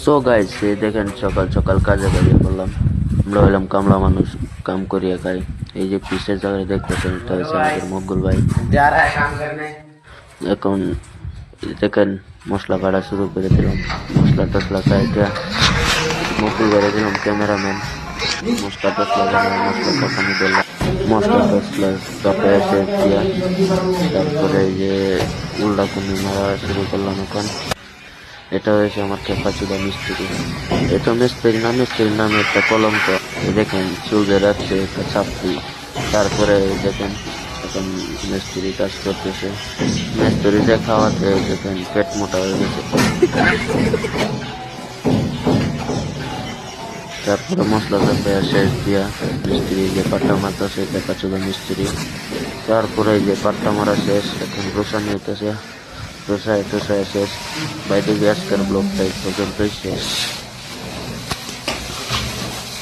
So guys, দেখেন সকাল সকাল কাজে বেরিয়ে পড়লাম। আমরা হইলাম কামলা মানুষ, কাম করিয়া খাই। এই যে পিসের জায়গায় দেখতেছেন, এটা হচ্ছে আমাদের মকবুল ভাই। এখন দেখেন মশলা কাটা শুরু করে দিলাম। মশলা টসলা কাইটা মকবুল ভাইরে দিলাম ক্যামেরাম্যান। মশলা টসলা বানায় মশলা কষানো করলাম। মশলা টসলা তারপরে এসে দিয়া তারপরে এই যে উল্টা কুমি মারা শুরু করলাম এখন। এটা হয়েছে আমার খেপাচুদা মিস্ত্রি। এটা মিস্ত্রি না, মিস্ত্রির নামে একটা কলঙ্ক। দেখেন চুলবে রাখছে একটা ছাপড়ি। তারপরে দেখেন এখন মিস্ত্রি কাজ করতেছে। মিস্ত্রি যে খাওয়াতে দেখেন পেট মোটা হয়ে গেছে। তারপরে মশলা চাপে শেষ দিয়া মিস্ত্রি যে পাট্টা মারতেছে খেপাচুদা মিস্ত্রি। তারপরে যে পাট্টা মারা শেষ, এখন রোসানি হইতেছে। রোসায় টোসায় শেষ। বাইরে আজকের ব্লগটা এই পর্যন্তই শেষ।